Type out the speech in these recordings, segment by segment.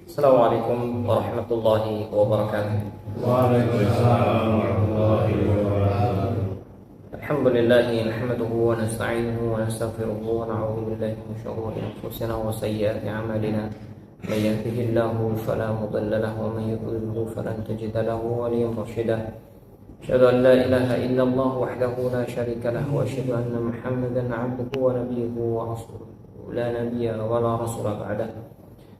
Assalamualaikum warahmatullahi wabarakatuh. Waalaikumsalam warahmatullahi wabarakatuh. Alhamdulillah nahmaduhu wa nasta'inuhu wa nastaghfiruhu wa na'udzu billahi min shururi anfusina wa sayyiati a'malina. May yahdihillahu fala mudilla lahu wa may yudlilhu falan tajida lahu waliyyan murshida. Asyhadu an la ilaha illallah wahdahu la syarika lahu wa asyhadu anna Muhammadan 'abduhu wa nabiyyuhu wa rasuluhu. La nabiyya wa la rasula ba'dahu.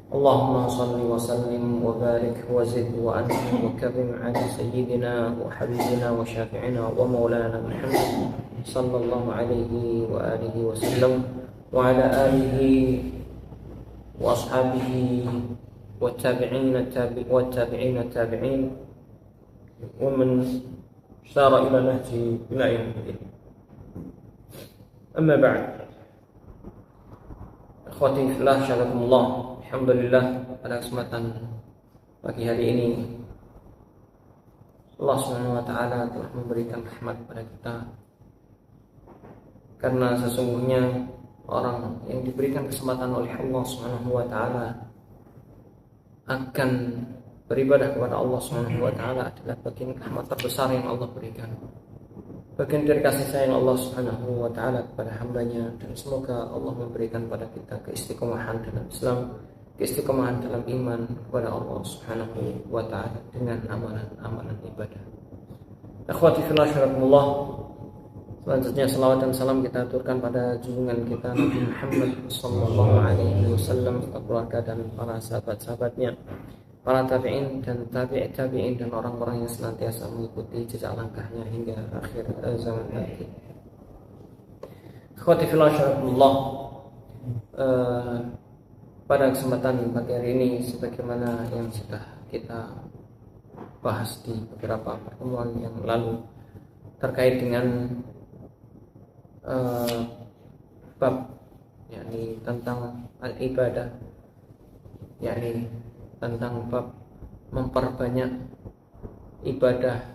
Allahumma salli wa sallim wa barik wa zid wa an'im wa karim ala sayyidina wa habibina wa syafi'ina wa maulana Muhammad sallallahu alaihi wa alihi wa sallam wa ala alihi wa ashabihi wa tabi'ina tabi'in wa man sara ila nahji ila yaumil din. Amma ba'd. Akhwati fillah, syalakumullah. Alhamdulillah, pada kesempatan pagi hari ini Allah Subhanahu wa taala telah memberikan rahmat kepada kita. Karena sesungguhnya orang yang diberikan kesempatan oleh Allah Subhanahu wa taala akan beribadah kepada Allah Subhanahu wa taala adalah bagian rahmat terbesar yang Allah berikan. Bagian dari kasih sayang Allah Subhanahu wa taala kepada hambanya, dan semoga Allah memberikan pada kita keistiqomahan dalam Islam, keistiqomahan dalam iman kepada Allah Subhanahu wa taala dengan amalan-amalan ibadah. Akhwati fillah, syarakumullah. Selanjutnya salawat dan salam kita aturkan pada junjungan kita Nabi Muhammad sallallahu alaihi wasallam, keluarga dan para sahabat-sahabatnya, para tabi'in dan tabi'in dan orang-orang yang senantiasa mengikuti jejak langkahnya hingga akhir zaman nanti. Akhwati fillah, syarakumullah. Pada kesempatan pagi hari ini, sebagaimana yang sudah kita bahas di beberapa pertemuan yang lalu terkait dengan bab yakni tentang al-ibadah, yakni tentang bab memperbanyak ibadah,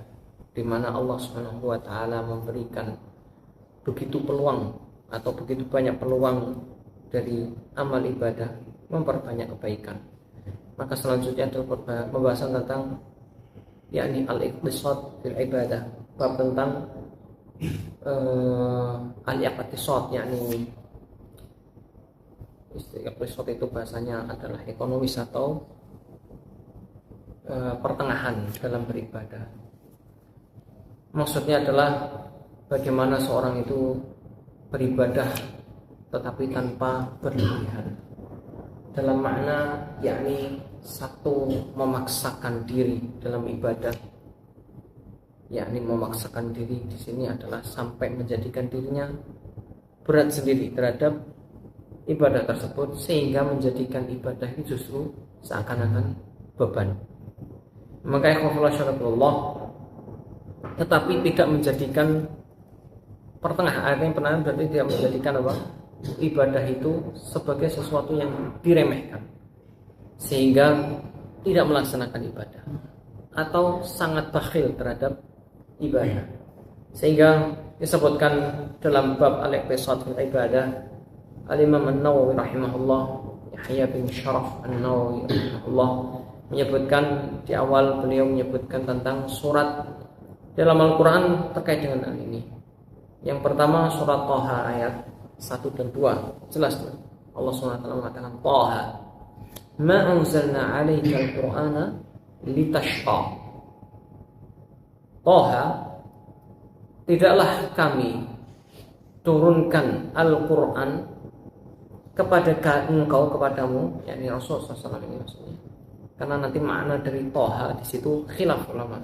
di mana Allah Subhanahu wa taala memberikan begitu peluang atau begitu banyak peluang dari amal ibadah memperbanyak kebaikan. Maka selanjutnya adalah pembahasan tentang yakni al-iqtisad fil ibadah, bab tentang al-iqtisad, yakni istilah iqtisad itu bahasanya adalah ekonomis atau pertengahan dalam beribadah. Maksudnya adalah bagaimana seorang itu beribadah tetapi tanpa berlebihan, dalam makna yakni satu, memaksakan diri dalam ibadah, yakni memaksakan diri di sini adalah sampai menjadikan dirinya berat sendiri terhadap ibadah tersebut, sehingga menjadikan ibadah itu justru seakan-akan beban. Maka ikhwah, tetapi tidak menjadikan pertengahan, artinya pertengahan berarti tidak menjadikan apa? Ibadah itu sebagai sesuatu yang diremehkan sehingga tidak melaksanakan ibadah atau sangat bakhil terhadap ibadah, sehingga disebutkan dalam bab al-iqtisad fil ibadah, Al-Imam An-Nawawi rahimahullah, Yahya bin Sharaf An-Nawawi rahimahullah, menyebutkan di awal, beliau menyebutkan tentang surat dalam Al-Quran terkait dengan hal ini. Yang pertama surat Thaha ayat 1 dan 2, jelas Allah SWT mengatakan Thaha ma anzalna 'alaika al-Qur'ana litashqa. Thaha, tidaklah kami turunkan Al-Qur'an kepada engkau, kepadamu, yakni Rasul SAW ini maksudnya. Karena nanti makna dari Thaha di situ khilaf ulama.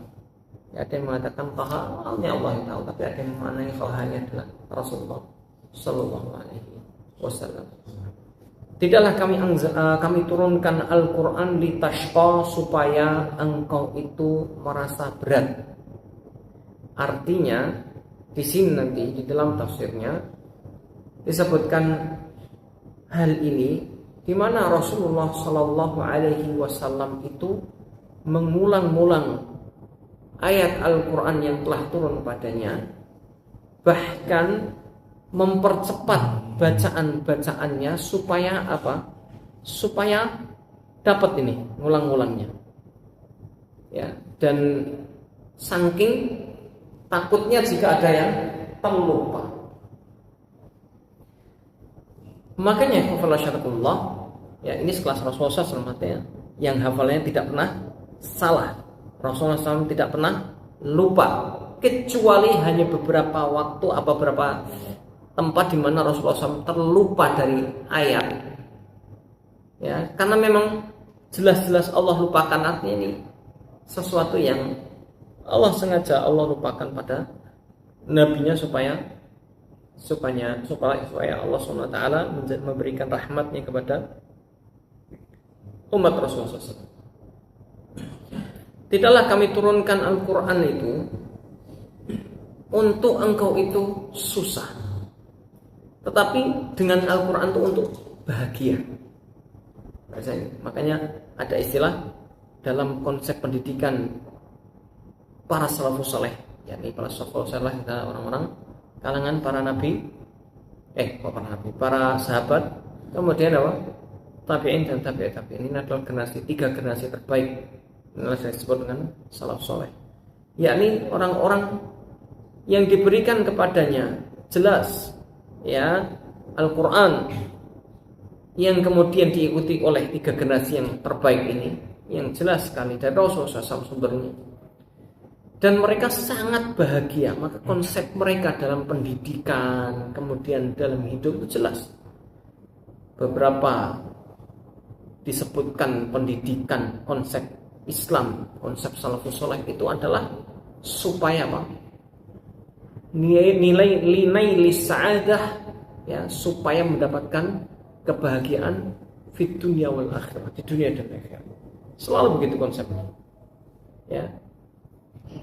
Ya, ada yang mengatakan Thaha hanya Allah yang tahu, tapi ada yang maknanya Thahanya adalah Rasulullah sallallahu alaihi wasallam. Tidaklah kami turunkan Al-Qur'an litashqa, supaya engkau itu merasa berat. Artinya di sini nanti di dalam tafsirnya disebutkan hal ini di mana Rasulullah sallallahu alaihi wasallam itu mengulang-ulang ayat Al-Qur'an yang telah turun padanya, bahkan mempercepat bacaan-bacaannya supaya apa? Supaya dapat ini ngulang-ngulangnya. Ya, dan saking takutnya jika ada yang terlupa. Makanya hafalasyaratullah, ya ini sekelas Rasulullah SAW ya, yang hafalnya tidak pernah salah. Rasulullah SAW tidak pernah lupa, kecuali hanya beberapa waktu atau beberapa tempat di mana Rasulullah SAW terlupa dari ayat. Ya, karena memang jelas-jelas Allah lupakan, artinya ini sesuatu yang Allah sengaja Allah lupakan pada nabinya supaya Allah SWT memberikan rahmatnya kepada umat Rasulullah SAW. Tidaklah kami turunkan Al-Quran itu untuk engkau itu susah, tetapi dengan Al-Quran itu untuk bahagia. Makanya ada istilah dalam konsep pendidikan para salafus saleh, yakni para salafus saleh, orang-orang kalangan para sahabat, kemudian apa? Tabi'in dan tabi'in. Ini adalah tiga generasi terbaik. Inilah saya sebut dengan salaf soleh, yakni orang-orang yang diberikan kepadanya jelas ya Al-Quran, yang kemudian diikuti oleh tiga generasi yang terbaik ini, yang jelas sekali dari Rasulullah SAW sumbernya. Dan mereka sangat bahagia. Maka konsep mereka dalam pendidikan, kemudian dalam hidup itu jelas. Beberapa disebutkan pendidikan, konsep Islam, konsep salafus saleh itu adalah supaya apa? Nilai lisa'adah, ya, supaya mendapatkan kebahagiaan fid dunya wal akhirah, di dunia dan akhirat. Selalu begitu konsepnya. Ya.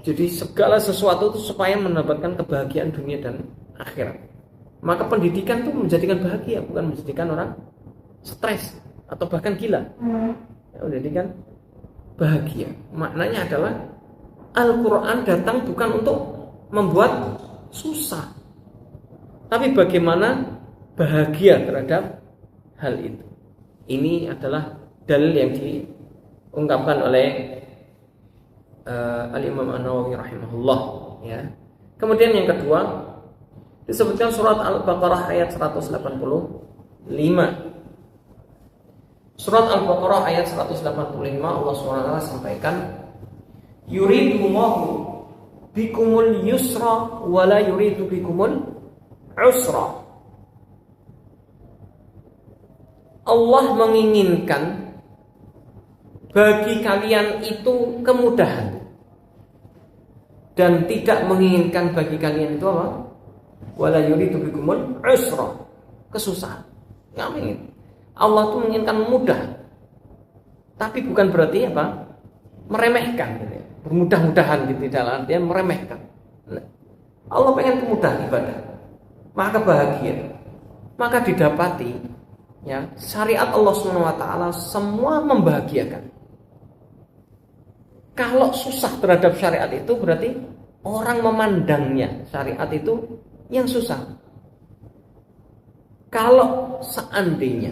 Jadi segala sesuatu itu supaya mendapatkan kebahagiaan dunia dan akhirat. Maka pendidikan itu menjadikan bahagia, bukan menjadikan orang stres atau bahkan gila. Ya, menjadikan bahagia. Maknanya adalah Al-Quran datang bukan untuk membuat susah, tapi bagaimana bahagia terhadap hal itu. Ini adalah dalil yang diungkapkan oleh Al-Imam An-Nawawi rahimahullah, ya. Kemudian yang kedua disebutkan surat Al-Baqarah ayat 185. Surat Al-Baqarah ayat 185 Allah SWT sampaikan, yuridullahu bikumul yusra wa la yuridu bikumul usra. Allah menginginkan bagi kalian itu kemudahan dan tidak menginginkan bagi kalian itu apa? Wala yuridu bikumul usra, kesusahan. Enggak ingin. Allah itu menginginkan mudah, tapi bukan berarti apa? Meremehkan, gitu ya. Bermudah-mudahan gitu, dalam artian meremehkan. Allah pengen kemudahan ibadah, maka bahagia, maka didapati, ya, syariat Allah SWT semua membahagiakan. Kalau susah terhadap syariat itu berarti orang memandangnya syariat itu yang susah. Kalau seandainya,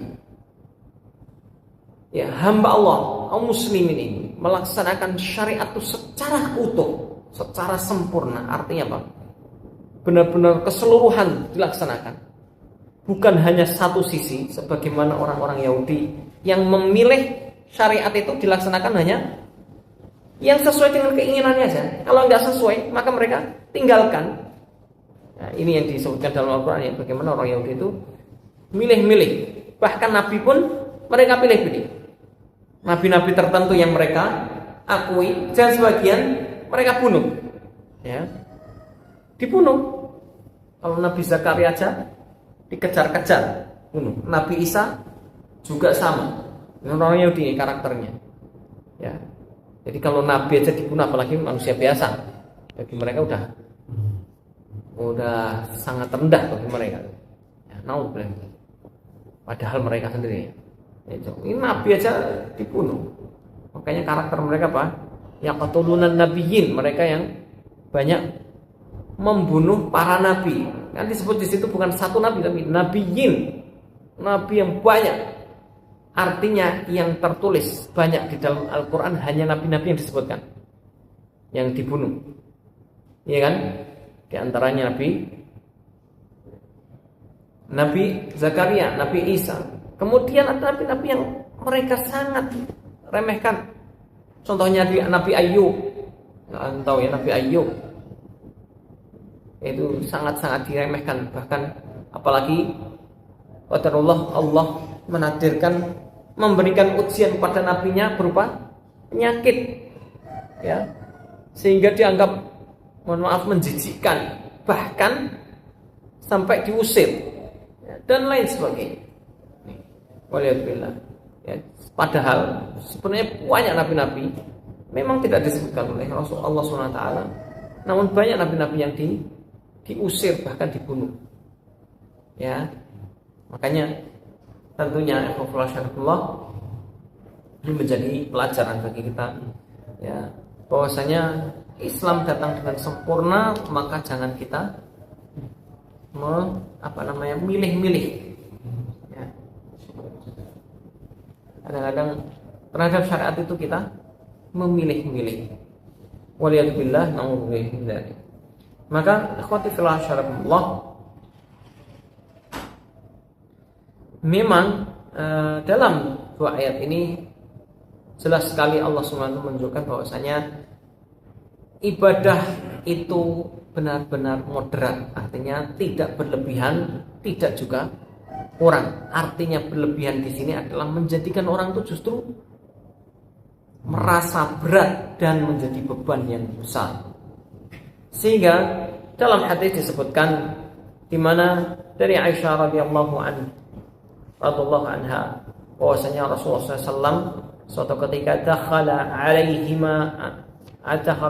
ya, hamba Allah, kaum muslimin ini melaksanakan syariat itu secara utuh, secara sempurna, artinya apa? Benar-benar keseluruhan dilaksanakan. Bukan hanya satu sisi, sebagaimana orang-orang Yahudi yang memilih syariat itu dilaksanakan hanya yang sesuai dengan keinginannya saja. Kalau nggak sesuai, maka mereka tinggalkan. Nah, ini yang disebutkan dalam Al-Quran, ya, bagaimana orang Yahudi itu milih-milih. Bahkan Nabi pun mereka pilih-pilih. Nabi-nabi tertentu yang mereka akui, dan sebagian mereka bunuh, ya, dibunuh. Kalau Nabi Zakaria aja dikejar-kejar, bunuh. Nabi Isa juga sama. Orang Yahudi ini karakternya, ya. Jadi kalau Nabi aja dibunuh, apalagi manusia biasa, bagi mereka udah sangat rendah bagi mereka. Ya, padahal mereka sendiri, ini Nabi aja dibunuh. Makanya karakter mereka apa? Yaqtulunan nabiyyin, mereka yang banyak membunuh para nabi. Kan disebut di situ bukan satu nabi, tapi nabiyyin, nabi yang banyak. artinya yang tertulis banyak di dalam Al-Quran hanya nabi-nabi yang disebutkan, yang dibunuh, iya kan? Di antaranya Nabi Zakaria, Nabi Isa. Kemudian ada nabi-nabi yang mereka sangat remehkan. Contohnya Nabi Ayub. Kalian tahu ya, Nabi Ayub itu sangat-sangat diremehkan. Bahkan apalagi qadarullah, Allah menakdirkan memberikan ujian kepada nabinya berupa penyakit, ya, sehingga dianggap, mohon maaf, menjijikkan, bahkan sampai diusir, ya, dan lain sebagainya. Waliyadzubillah. Ya, padahal sebenarnya banyak nabi-nabi memang tidak disebutkan oleh Rasulullah SWT, namun banyak nabi-nabi yang diusir, bahkan dibunuh. Ya, makanya tentunya ini menjadi pelajaran bagi kita, ya, bahwasanya Islam datang dengan sempurna, maka jangan kita milih-milih. Ya. Kadang-kadang terhadap syariat itu kita memilih-milih. Waliyadzubillah, na'udzubillah. Maka ikhwati fillah syarafullah, memang dalam dua ayat ini jelas sekali Allah SWT menunjukkan bahwasanya ibadah itu benar-benar moderat, artinya tidak berlebihan, tidak juga kurang. Artinya berlebihan di sini adalah menjadikan orang itu justru merasa berat dan menjadi beban yang besar. Sehingga dalam hadis disebutkan, di mana dari Aisyah radhiyallahu anha, bahwasanya Rasulullah SAW suatu ketika dakhala alaihima atau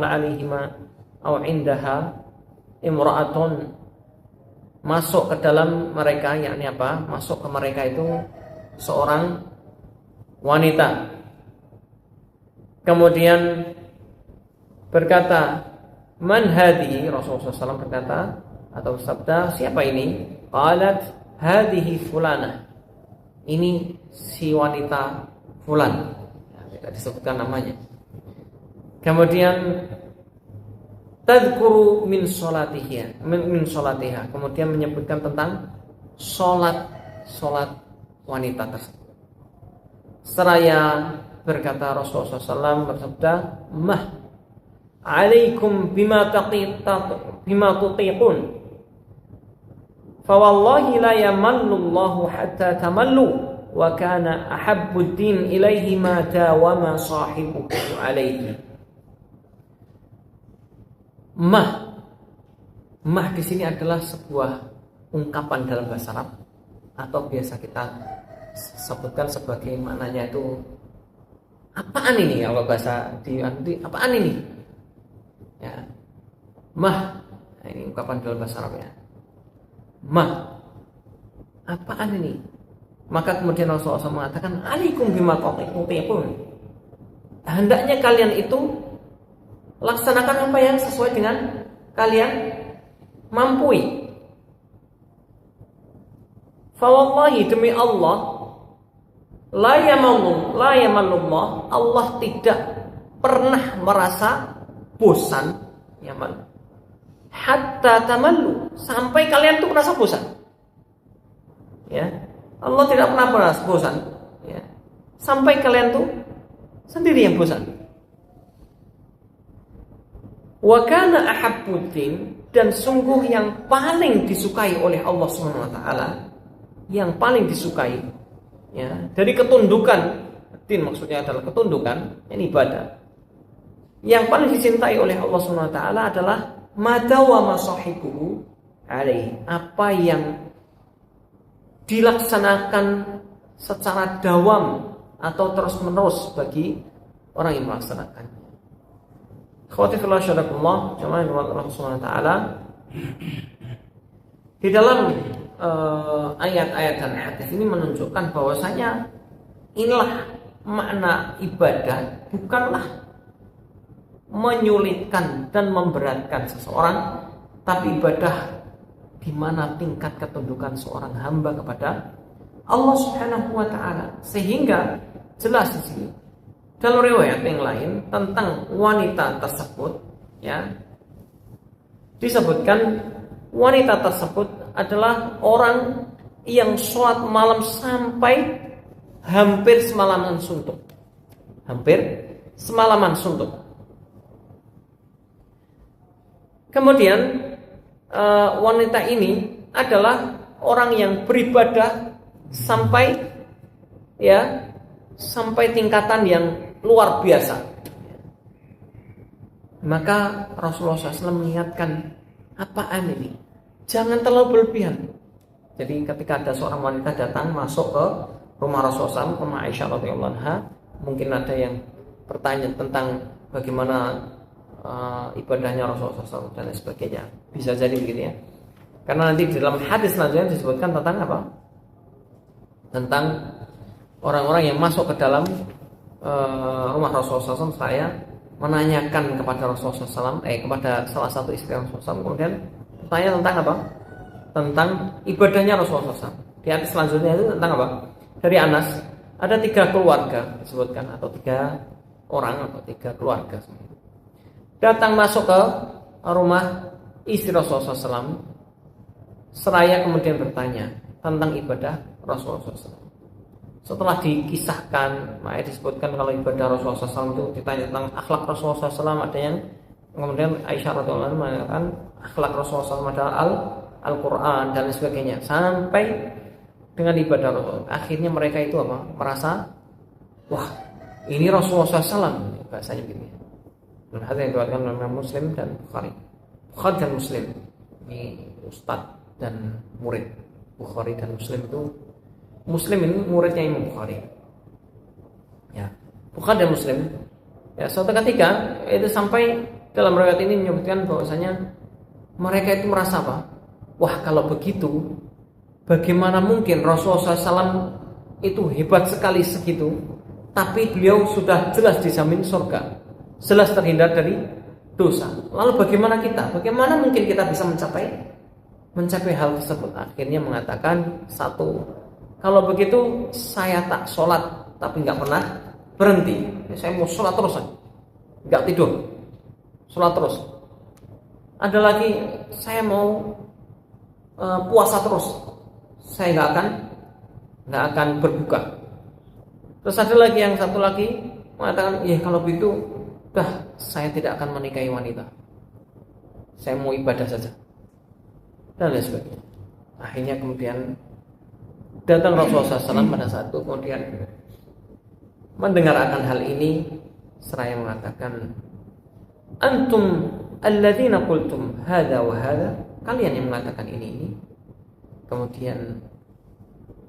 indaha imra'atun, masuk ke dalam mereka, yakni apa? Masuk ke mereka itu seorang wanita. Kemudian berkata, "Man hadhihi?" Rasulullah SAW berkata atau sabda, "Siapa ini?" Qalat, "Hadhihi fulanah." Ini si wanita fulan. Ya, tidak disebutkan namanya. Kemudian tadhkuru min sholatiha, kemudian menyebutkan tentang sholat wanita tersebut. Seraya berkata Rasulullah SAW bersabda, "Mah alaikum bima tutiqun, fawallahi la yamallullahu hatta tamallu, wa kana ahabbud din ilaihi ma dawama sahibuhu alaihi." Mah di sini adalah sebuah ungkapan dalam bahasa Arab, atau biasa kita sebutkan sebagai maknanya itu apaan ini, kalau bahasa di apaan ini, ya, mah, nah, ini ungkapan dalam bahasa Arab, ya, mah, apaan ini. Maka kemudian Rasulullah SAW mengatakan, "Alaikum bima tutiqun." Hendaknya kalian itu laksanakan apa yang sesuai dengan kalian mampu. Fa wallahi, demi Allah, la yamallullah, Allah tidak pernah merasa bosan, yaman, hatta tamallu, sampai kalian tuh merasa bosan. Ya, Allah tidak pernah merasa bosan, ya, sampai kalian tuh sendiri yang bosan. Wa kana ahabbuddin, dan sungguh yang paling disukai oleh Allah SWT, yang paling disukai, ya, dari ketundukan, din maksudnya adalah ketundukan, ini ibadah. Yang paling dicintai oleh Allah SWT adalah madawama sahibuhu alaihi, apa yang dilaksanakan secara dawam atau terus menerus bagi orang yang melaksanakannya. Khawati fillah syadakullah, jamaah Allah SWT, di dalam ayat-ayat dan hadis ini menunjukkan bahwasanya inilah makna ibadah, bukanlah menyulitkan dan memberatkan seseorang, tapi ibadah di mana tingkat ketundukan seorang hamba kepada Allah Subhanahu wa taala. Sehingga jelas di sini dalam riwayat yang lain tentang wanita tersebut, ya, disebutkan wanita tersebut adalah orang yang sholat malam sampai hampir semalaman suntuk. Hampir semalaman suntuk. Kemudian wanita ini adalah orang yang beribadah sampai tingkatan yang luar biasa. Maka Rasulullah SAW mengingatkan, apaan ini? Jangan terlalu berlebihan. Jadi ketika ada seorang wanita datang masuk ke rumah Rasulullah SAW, rumah Aisyah radhiyallahu anha, mungkin ada yang bertanya tentang bagaimana ibadahnya Rasulullah SAW dan sebagainya. Bisa jadi begitu ya. Karena nanti di dalam hadis selanjutnya disebutkan tentang apa? Tentang orang-orang yang masuk ke dalam rumah Rasulullah SAW. Saya menanyakan kepada Rasulullah SAW, kepada salah satu istri Rasulullah SAW, kemudian bertanya tentang apa? Tentang ibadahnya Rasulullah SAW. Di hadis selanjutnya itu tentang apa? Dari Anas, ada 3 keluarga disebutkan, atau 3 orang atau 3 keluarga datang masuk ke rumah istri Rasulullah SAW. Seraya kemudian bertanya tentang ibadah Rasulullah SAW. Setelah dikisahkan, maka disebutkan kalau ibadah Rasulullah SAW itu ditanya tentang akhlak Rasulullah SAW. Ada yang kemudian Aisyah radhiyallahu anha mengatakan akhlak Rasulullah SAW adalah Al-Quran dan sebagainya, sampai dengan ibadah Rasulullah. Akhirnya mereka itu apa? Merasa, wah, ini Rasulullah SAW, bahasanya begini. Dan hadis yang diriwayatkan oleh Muslim dan Bukhari. Bukhari dan Muslim, ini ustadz dan murid. Bukhari dan Muslim itu, Muslim ini muridnya Imam Bukhari. Ya, Bukhari dan Muslim. Ya, suatu ketika itu sampai dalam riwayat ini menyebutkan bahwasanya mereka itu merasa apa? Wah, kalau begitu, bagaimana mungkin Rasulullah SAW itu hebat sekali segitu, tapi beliau sudah jelas dijamin surga, jelas terhindar dari dosa. Lalu bagaimana kita? Bagaimana mungkin kita bisa mencapai hal tersebut? Akhirnya mengatakan, satu, kalau begitu saya tak sholat tapi nggak pernah berhenti. Saya mau sholat terus, nggak tidur, sholat terus. Ada lagi, saya mau puasa terus, saya nggak akan berbuka. Terus ada lagi yang satu lagi mengatakan, ya kalau begitu, saya tidak akan menikahi wanita, saya mau ibadah saja, dan lain sebagainya. Akhirnya kemudian datang Rasulullah SAW pada saat itu, kemudian mendengar akan hal ini, seraya mengatakan, antum alladzina qultum hadza wa hadza, kalian yang mengatakan ini. Kemudian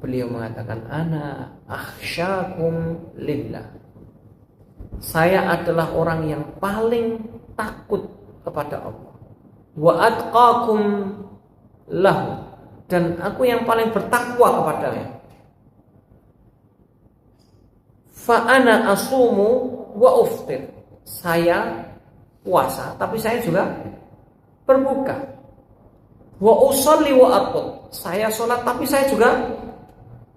beliau mengatakan, ana akhsyakum lillah, saya adalah orang yang paling takut kepada Allah, wa atqakum lahu, dan aku yang paling bertakwa kepadanya. Fa ana asumu wa uftir, saya puasa tapi saya juga berbuka. Wa usolli wa arqud, saya sholat tapi saya juga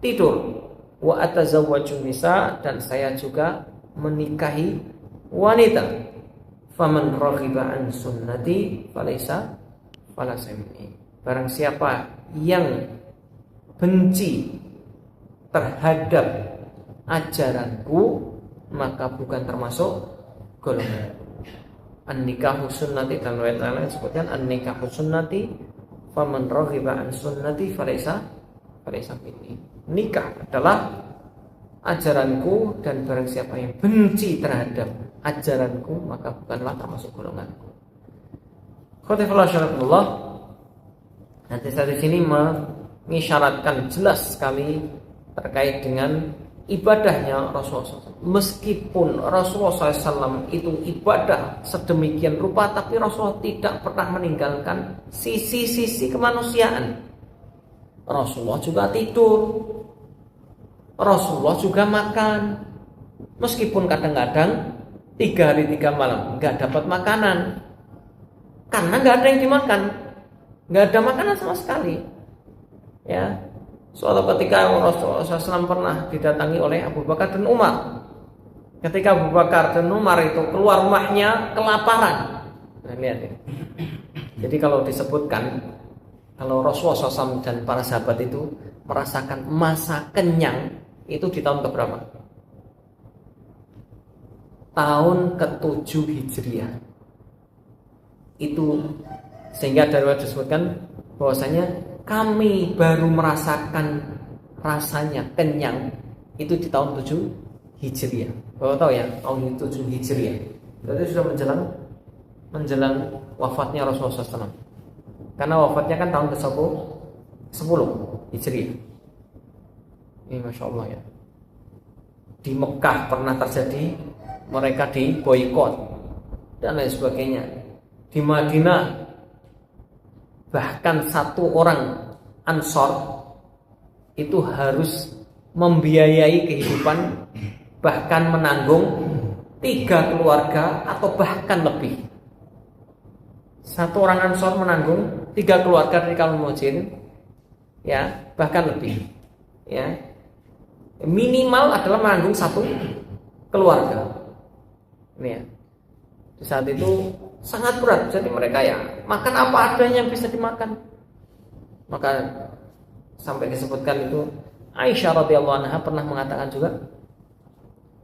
tidur. Wa atazawwaju nisa, dan saya juga menikahi wanita. Faman raghiba an sunnati falaysa minni, barang siapa yang benci terhadap ajaranku, maka bukan termasuk golongan. An-nikahu sunnati, dan riwayat lain disebutkan an-nikahu sunnati faman raghiba an sunnati falaysa minni. Nikah adalah ajaranku, dan barang siapa yang benci terhadap ajaranku, maka bukanlah termasuk golonganku. Khotifullah syarakullah. Nanti saya di sini mengisyaratkan jelas sekali terkait dengan ibadahnya Rasulullah SAW. Meskipun Rasulullah SAW itu ibadah sedemikian rupa, tapi Rasulullah tidak pernah meninggalkan sisi-sisi kemanusiaan. Rasulullah juga tidur, Rasulullah juga makan. Meskipun kadang-kadang 3 hari 3 malam nggak dapat makanan, karena nggak ada yang dimakan, nggak ada makanan sama sekali. Ya, Suatu ketika Rasulullah SAW pernah didatangi oleh Abu Bakar dan Umar. Ketika Abu Bakar dan Umar itu keluar rumahnya kelaparan. Nah, lihat ya. Jadi kalau disebutkan, kalau Rasulullah SAW dan para sahabat itu merasakan masa kenyang itu di tahun keberapa? Tahun ke-7 Hijriah. Itu sehingga dari disebutkan bahwasanya kami baru merasakan rasanya kenyang itu di tahun 7 Hijriah. Bapak tahu ya, tahun 7 Hijriah. Berarti sudah menjelang wafatnya Rasulullah SAW. Karena wafatnya kan tahun ke-10 Hijriah. Ini Masya Allah ya. Di Mekah pernah terjadi, mereka diboikot dan lain sebagainya. Di Madinah bahkan satu orang Ansor itu harus membiayai kehidupan, bahkan menanggung 3 keluarga atau bahkan lebih. Satu orang Ansor menanggung 3 keluarga dari kaum Muhajirin, ya, bahkan lebih, ya. Minimal adalah menanggung 1 keluarga. Ini ya. Di saat itu sangat berat, jadi mereka ya makan apa adanya yang bisa dimakan. Maka sampai disebutkan itu Aisyah radhiyallahu anha pernah mengatakan juga,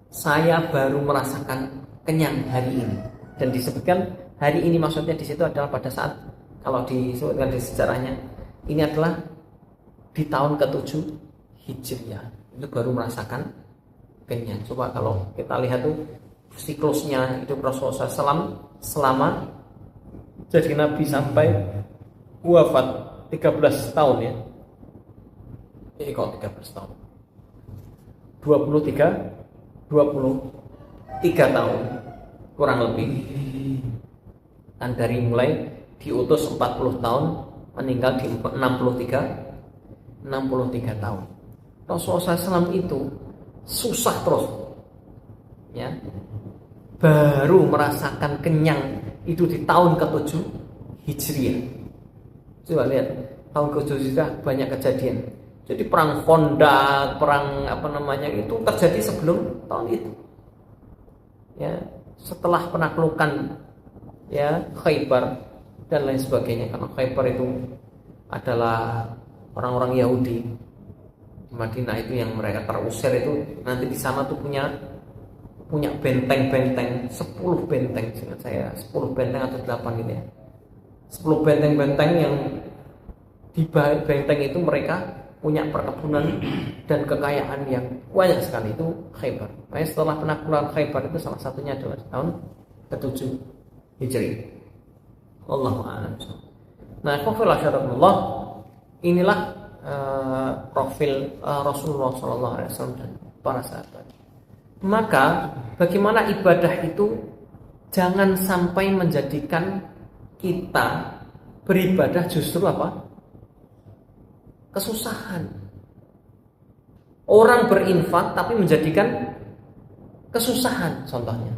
saya baru merasakan kenyang hari ini. Dan disebutkan hari ini maksudnya di situ adalah pada saat, kalau disebutkan di sejarahnya, ini adalah di tahun ke-7 Hijriah. Itu baru merasakan kenyang. Coba kalau kita lihat tuh siklusnya hidup Rasulullah SAW selama jadi Nabi sampai wafat 13 tahun ya. Kok 13 tahun? 23 tahun kurang lebih. Dan dari mulai diutus 40 tahun, meninggal di 63 tahun. Rasulullah SAW itu susah terus, ya. Baru merasakan kenyang itu di tahun ke-7 Hijriah. Coba lihat, tahun ke-7 Hijriah banyak kejadian. Jadi perang Khandaq, perang itu terjadi sebelum tahun itu. Ya, setelah penaklukan ya Khaybar dan lain sebagainya. Karena Khaybar itu adalah orang-orang Yahudi di Madinah itu yang mereka terusir itu, nanti di sana tuh punya benteng-benteng, 10 benteng, ingat saya 10 benteng atau 8 gitu ya. 10 benteng-benteng yang di benteng itu mereka punya perkebunan dan kekayaan yang banyak sekali, itu Khaybar. Makanya setelah penaklukan Khaybar itu salah satunya adalah tahun ke-7 Hijriah. Allahu a'lam. Nah, Allah, inilah profil Rasulullah SAW dan para sahabat. Maka bagaimana ibadah itu jangan sampai menjadikan kita beribadah justru kesusahan. Orang berinfak tapi menjadikan kesusahan, contohnya.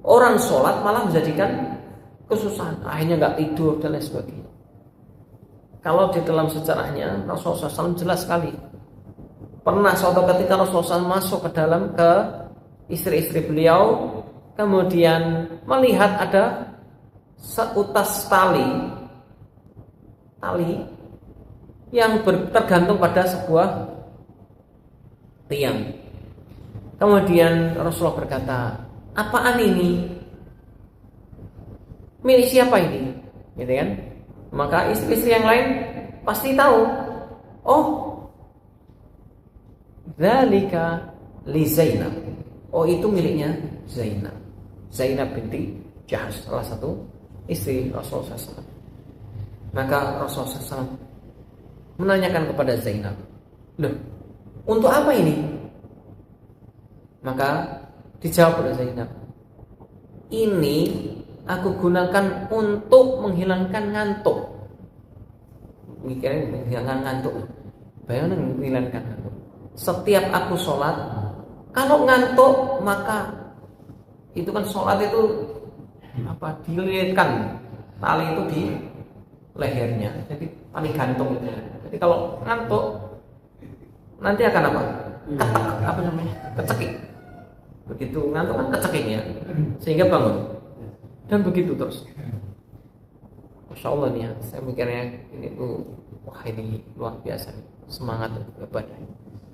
Orang sholat malah menjadikan kesusahan, akhirnya nggak tidur dan lain sebagainya. Kalau di dalam sejarahnya Rasulullah SAW jelas sekali. Pernah suatu ketika Rasulullah SAW masuk ke istri-istri beliau, kemudian melihat ada seutas tali yang tergantung pada sebuah tiang. Kemudian Rasulullah berkata, apaan ini? Milik siapa ini? Gitu kan? Maka istri-istri yang lain pasti tahu. Oh, dzalika li Zainab. Oh, itu miliknya Zainab. Zainab binti Jahsh, salah satu istri Rasulullah SAW. Maka Rasulullah SAW menanyakan kepada Zainab, loh, untuk apa ini? Maka dijawab oleh Zainab, ini aku gunakan untuk menghilangkan ngantuk. Mikirnya menghilangkan ngantuk. Bayangkan menghilangkan ngantuk. Setiap aku sholat, kalau ngantuk maka itu kan sholat itu dililitkan tali itu di lehernya, jadi tali gantung itu. Jadi kalau ngantuk nanti akan apa? Apa namanya? Kecekik. Begitu ngantuk kan kecekik ya, sehingga bangun. Dan begitu terus. Masya Allah nih ya, saya mikirnya ini tuh wah ini luar biasa nih, semangat ibadah.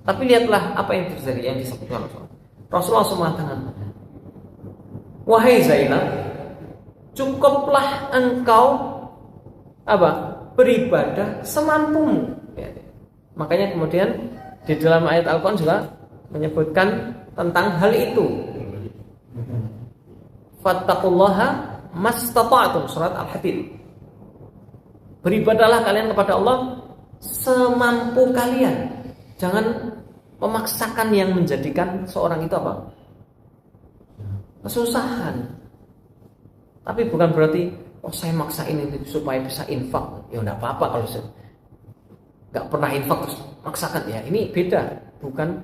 Tapi lihatlah apa yang terjadi yang disebutkan Rasulullah mengatakan, wahai Zainab, cukuplah engkau apa? Beribadah semampumu. Ya. Makanya kemudian di dalam ayat Al-Quran juga menyebutkan tentang hal itu. Fattaqullaha mastata'tum, surat Al-Hadid. Beribadahlah kalian kepada Allah semampu kalian. Jangan memaksakan yang menjadikan seorang itu apa? Kesusahan. Tapi bukan berarti saya maksain ini supaya bisa infak. Ya enggak apa-apa kalau saya enggak pernah infak terus maksakan ya. Ini beda, bukan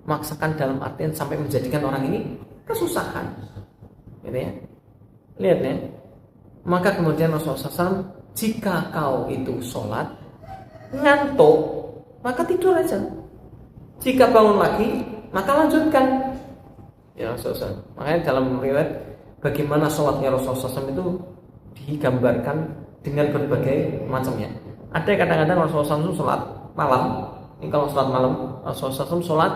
maksakan dalam artian sampai menjadikan orang ini kesusahan. Gitu ya. Lihat ya. Maka kemudian Rasulullah SAW, jika kau itu sholat ngantuk, maka tidur aja. Jika bangun lagi, maka lanjutkan. Ya Rasulullah. Makanya dalam riwayat bagaimana sholatnya Rasulullah SAW itu digambarkan dengan berbagai macamnya. Ada yang kadang-kadang Rasulullah SAW sholat malam. Ini kalau sholat malam, Rasulullah SAW sholat.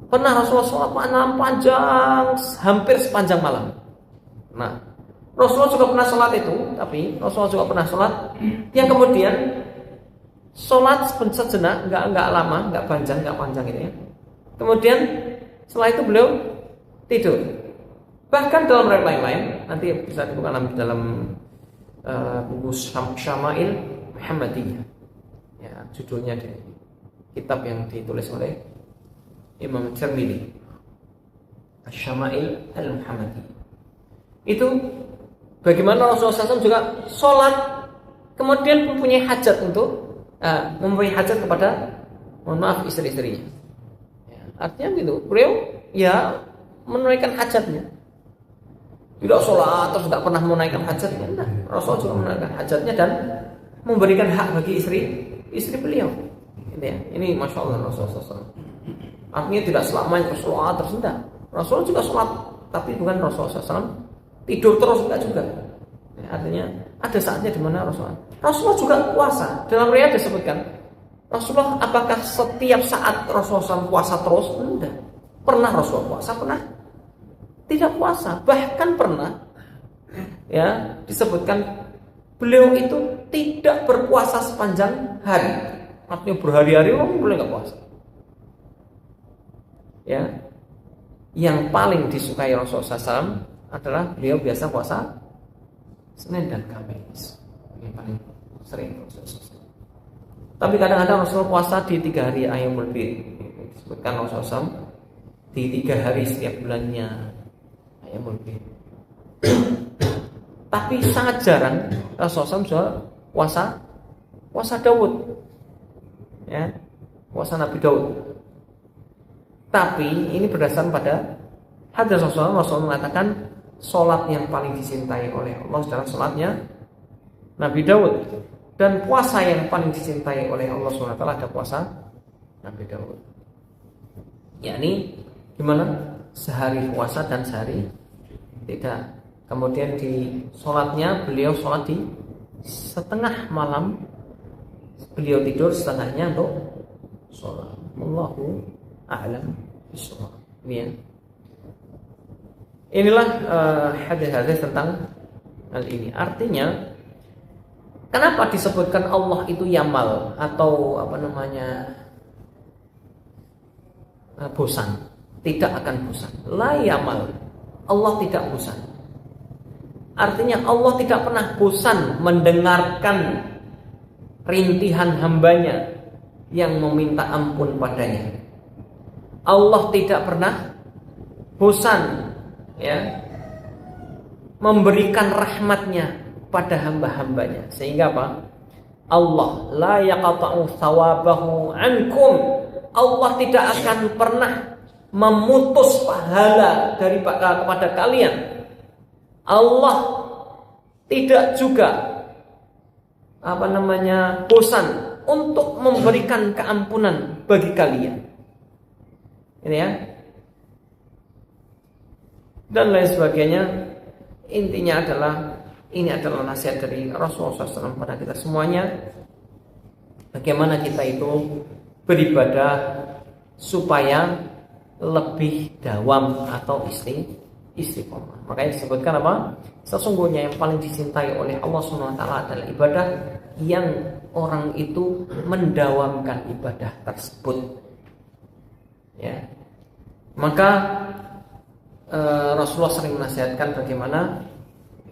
Pernah Rasulullah sholat malam panjang, hampir sepanjang malam. Nah, Rasulullah juga pernah sholat itu, tapi Rasulullah juga pernah sholat yang kemudian sholat sejenak, nggak lama, nggak panjang gitu ya. Kemudian setelah itu beliau tidur. Bahkan dalam riwayat lain, nanti bisa dibuka dalam buku Syama'il Muhammadiyah. Ya, judulnya di kitab yang ditulis oleh Imam Tirmidzi, Syama'il Al-Muhammadiyah. Itu bagaimana Rasulullah SAW juga sholat, kemudian mempunyai hajat untuk mempunyai hajat kepada, mohon maaf, istri-istrinya. Ya, artinya gitu, beliau ya menunaikan hajatnya. Tidak sholat terus tidak pernah menunaikan hajatnya. Nah, Rasulullah juga menunaikan hajatnya dan memberikan hak bagi istri beliau. Ini masya Allah Rasulullah SAW. Artinya tidak selamanya sholat terus tidak. Rasulullah juga sholat, tapi bukan Rasulullah SAW tidur terus enggak juga. Ya, artinya ada saatnya di mana Rasulullah juga puasa. Dalam riwayat disebutkan, Rasulullah apakah setiap saat Rasulullah SAW puasa terus? Enggak. Pernah Rasulullah puasa, pernah tidak puasa. Bahkan pernah ya disebutkan beliau itu tidak berpuasa sepanjang hari. Artinya berhari-hari boleh enggak puasa. Ya. Yang paling disukai Rasulullah SAW adalah beliau biasa puasa Senin dan Kamis. Ini paling sering Rasulullah. Tapi kadang-kadang Rasulullah puasa di 3 hari Ayyamul Bid. Disebutkan Rasulullah SAW di 3 hari setiap bulannya Ayyamul Bid. Tapi sangat jarang Rasulullah SAW puasa Daud. Ya, puasa Nabi Daud. Tapi ini berdasarkan pada hadis Rasulullah mengatakan sholat yang paling dicintai oleh Allah adalah sholatnya Nabi Daud, dan puasa yang paling dicintai oleh Allah SWT ada puasa Nabi Daud. Yakni gimana? Sehari puasa dan sehari tidak. Kemudian di sholatnya beliau sholat di setengah malam, beliau tidur setengahnya untuk sholat. Allahu a'lam bishawab. Inilah hadis-hadis tentang hal ini. Artinya, kenapa disebutkan Allah itu yamal atau bosan? Tidak akan bosan. La yamal. Allah tidak bosan. Artinya Allah tidak pernah bosan mendengarkan rintihan hambanya yang meminta ampun padanya. Allah tidak pernah bosan ya memberikan rahmatnya pada hamba-hambanya, sehingga apa? Allah la yaqta'u thawabahu ankum. Allah tidak akan pernah memutus pahala kepada kalian. Allah tidak juga bosan untuk memberikan keampunan bagi kalian. Ini ya. Dan lain sebagainya. Intinya adalah ini adalah nasihat dari Rasulullah SAW pada kita semuanya. Bagaimana kita itu beribadah supaya lebih dawam atau istiqomah. Makanya disebutkan apa? Sesungguhnya yang paling dicintai oleh Allah SWT adalah ibadah yang orang itu mendawamkan ibadah tersebut. Ya. Maka Rasulullah sering menasihatkan bagaimana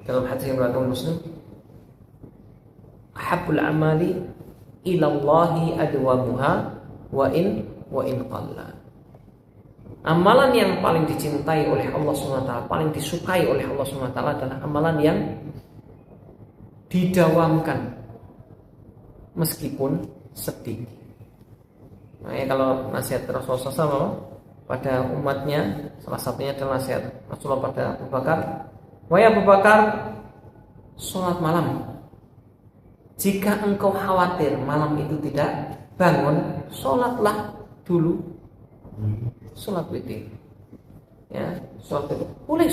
dalam hadis yang riwayat Muslim, ahabbul amali ilallahi adwamuha wa in qalla. Amalan yang paling dicintai oleh Allah SWT, paling disukai oleh Allah SWT adalah amalan yang didawamkan meskipun sedikit. Nah, ya, kalau nasihat Rasulullah SAW pada umatnya, salah satunya adalah nasihat Rasulullah pada Abu Bakar. Wahai Abu Bakar, sholat malam. Jika engkau khawatir malam itu tidak bangun, sholatlah dulu. Sholat witir. Ya, sholat witir. Boleh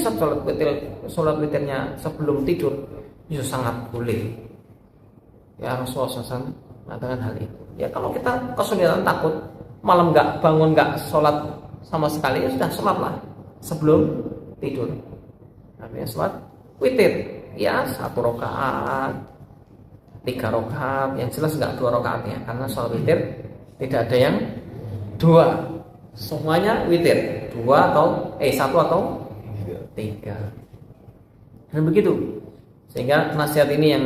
sholat witirnya sebelum tidur, itu sangat boleh. Ya, Rasulullah SAW mengatakan hal itu. Ya, kalau kita kesulitan takut malam nggak bangun, nggak sholat sama sekali, ya sudah sholatlah sebelum tidur. Namanya sholat witir. Ya, 1 rakaat, 3 rakaat, yang jelas nggak 2 rakaat ya, karena sholat witir tidak ada yang 2, semuanya witir 1 atau 3. Dan begitu, sehingga nasihat ini yang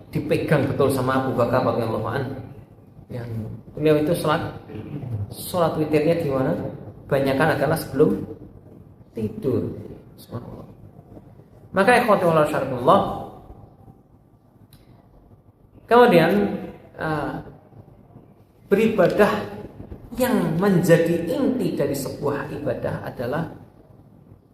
dipegang betul sama Abu Bakar radhiyallahu anhu. Yang beliau itu sholat witirnya di mana? Banyakan adalah sebelum tidur. Subhanallah. Maka ikhwati wa syarifullah, kemudian beribadah yang menjadi inti dari sebuah ibadah adalah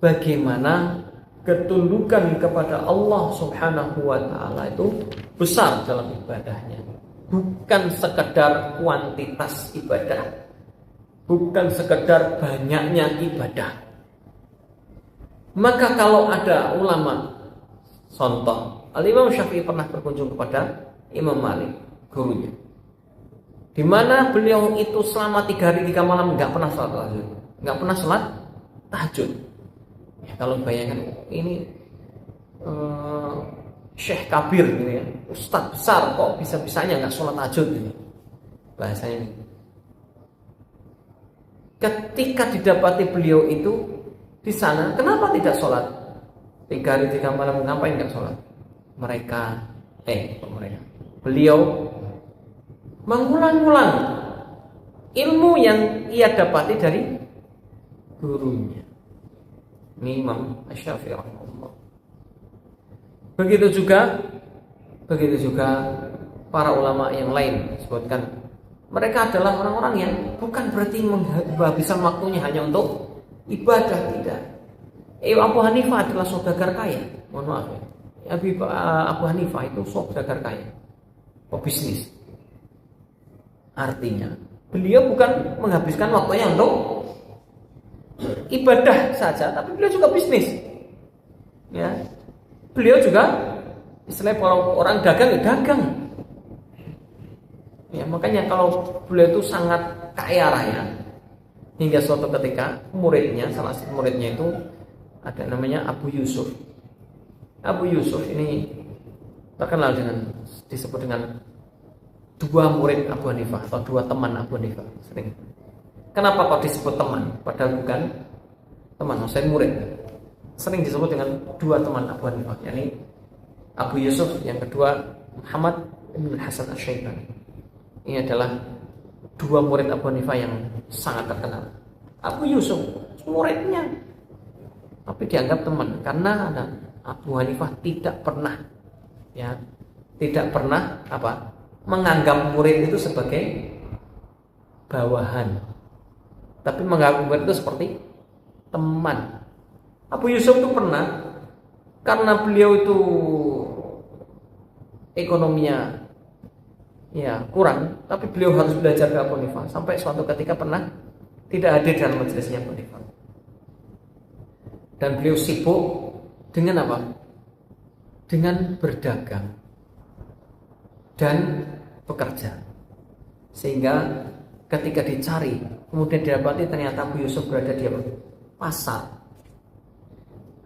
bagaimana ketundukan kepada Allah Subhanahu wa taala itu besar dalam ibadahnya. Bukan sekedar kuantitas ibadah, bukan sekedar banyaknya ibadah. Maka kalau ada ulama, contoh Al-Imam Syafi'i pernah berkunjung kepada Imam Malik, gurunya, di mana beliau itu selama 3 hari 3 malam nggak pernah sholat tahajud, nggak pernah sholat tahajud. Ya, kalau bayangkan ini Syekh Kabir gitu ya, Ustadz besar kok bisa-bisanya nggak sholat tahajud gitu. Bahasanya ini. Ketika didapati beliau itu di sana, kenapa tidak sholat? 3 hari 3 malam, ngapain nggak sholat? Beliau mengulang-ulang ilmu yang ia dapati dari gurunya, Imam Asy-Syafi'i rahimahullah. Begitu juga para ulama yang lain disebutkan, mereka adalah orang-orang yang bukan berarti menghabiskan waktunya hanya untuk ibadah, tidak. Abu Hanifah adalah saudagar kaya. Mohon maaf ya. Abu Hanifah itu saudagar kaya, pebisnis. Artinya beliau bukan menghabiskan waktunya untuk ibadah saja, tapi beliau juga bisnis. Ya, beliau juga istilahnya orang dagang, Ya, makanya kalau beliau itu sangat kaya raya, hingga suatu ketika muridnya, salah satu muridnya itu ada namanya Abu Yusuf. Abu Yusuf ini terkenal disebut dengan 2 murid Abu Hanifah atau 2 teman Abu Hanifah. Sering. Kenapa kok disebut teman? Padahal bukan teman, maksudnya murid. Sering disebut dengan 2 teman Abu Hanifah, yakni Abu Yusuf, yang kedua Muhammad bin Hasan Asy-Syaibani. Ini adalah 2 murid Abu Hanifah yang sangat terkenal. Abu Yusuf muridnya, tapi dianggap teman karena Abu Hanifah tidak pernah menganggap murid itu sebagai bawahan, tapi menganggap murid itu seperti teman. Abu Yusuf itu pernah, karena beliau itu ekonominya ya kurang, tapi beliau harus belajar ke Abu Hanifah. Sampai suatu ketika pernah tidak hadir dalam majelisnya Abu Hanifah. Dan beliau sibuk dengan apa? Dengan berdagang dan bekerja. Sehingga ketika dicari, kemudian didapati ternyata Abu Yusuf berada di pasar.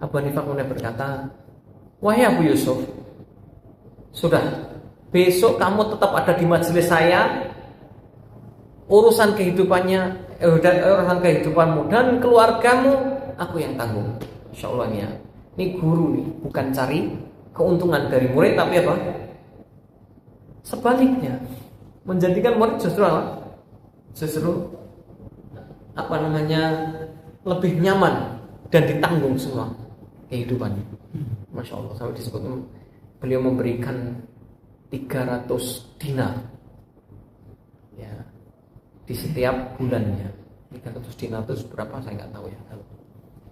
Abu Hanifah kemudian berkata, "Wahai Abu Yusuf, sudah, besok kamu tetap ada di majelis saya. Urusan urusan kehidupanmu dan keluargamu aku yang tanggung." Insya Allah ya. Ini guru nih, bukan cari keuntungan dari murid, tapi apa? Sebaliknya, menjadikan murid justru apa? Justru lebih nyaman dan ditanggung semua kehidupannya. Masya Allah, sampai disebut beliau memberikan 300 dinar ya di setiap bulannya. 300 dinar itu berapa saya nggak tahu ya, kalau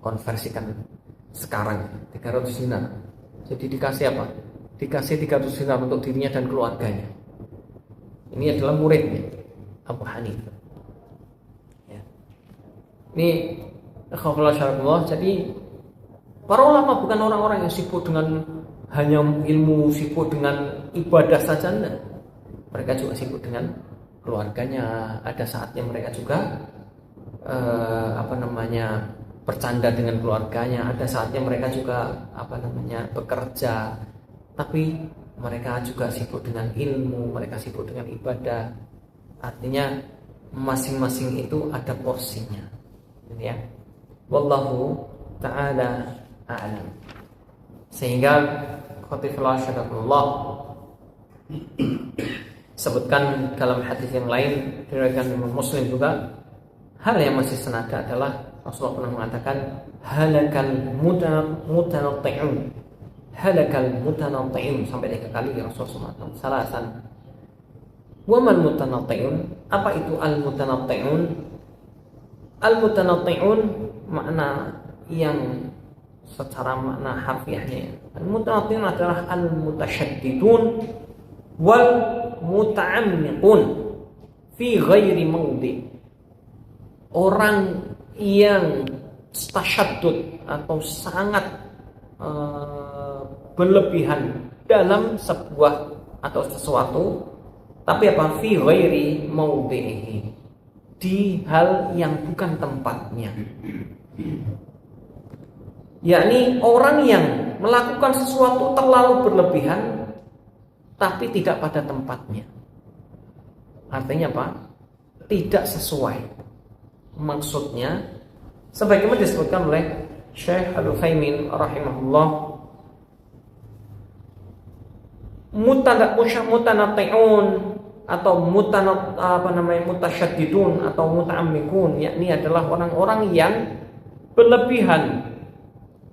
konversikan sekarang 300 dinar. Jadi dikasih apa? Dikasih 300 dinar untuk dirinya dan keluarganya. Ini adalah muridnya Abu Hanifah ya. Ini akhwatullah, jadi para ulama bukan orang-orang yang sibuk dengan hanya ilmu, sibuk dengan ibadah saja, enggak. Mereka juga sibuk dengan keluarganya. Ada saatnya mereka juga bercanda dengan keluarganya. Ada saatnya mereka juga bekerja. Tapi mereka juga sibuk dengan ilmu, mereka sibuk dengan ibadah. Artinya masing-masing itu ada porsinya. Ya. Wallahu ta'ala a'lam. Sehingga khotifullah syarakullah sebutkan dalam hadis yang lain diriwayatkan Imam Muslim juga, hal yang masih senada adalah Rasulullah pernah mengatakan halakal mutanatti'un sampai 3 kali Rasulullah SAW. Salasan. Wa mal mutanatti'un? Apa itu al mutanatti'un? Al mutanatti'un makna yang secara makna harfiahnya. Al-mutanatti'un adalah al-mutasyaddidun wal muta'ammiqun fi ghairi mawdi. Orang yang tasyaddud atau sangat berlebihan dalam sebuah atau sesuatu, tapi apa? Fi ghairi mawdihi, di hal yang bukan tempatnya. Yakni orang yang melakukan sesuatu terlalu berlebihan tapi tidak pada tempatnya. Artinya apa? Tidak sesuai. Maksudnya sebagaimana disebutkan oleh Syekh Al-Utsaimin rahimahullah, mutanatti'un atau mutasyaddidun atau muta'ammikun, yakni adalah orang-orang yang berlebihan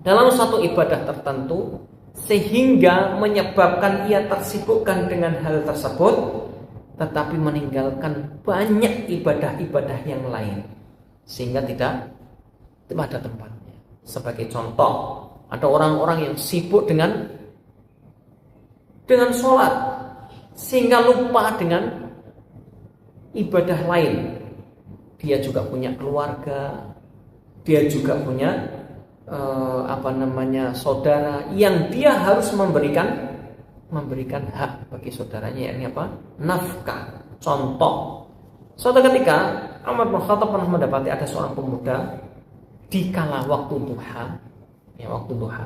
dalam suatu ibadah tertentu sehingga menyebabkan ia tersibukkan dengan hal tersebut tetapi meninggalkan banyak ibadah-ibadah yang lain sehingga tidak pada tempatnya. Sebagai contoh, ada orang-orang yang sibuk dengan sholat sehingga lupa dengan ibadah lain. Dia juga punya keluarga, dia juga punya saudara yang dia harus memberikan hak bagi saudaranya, yakni apa? Nafkah. Contoh, suatu ketika Umar bin Khattab pernah mendapati ada seorang pemuda di kala waktu duha,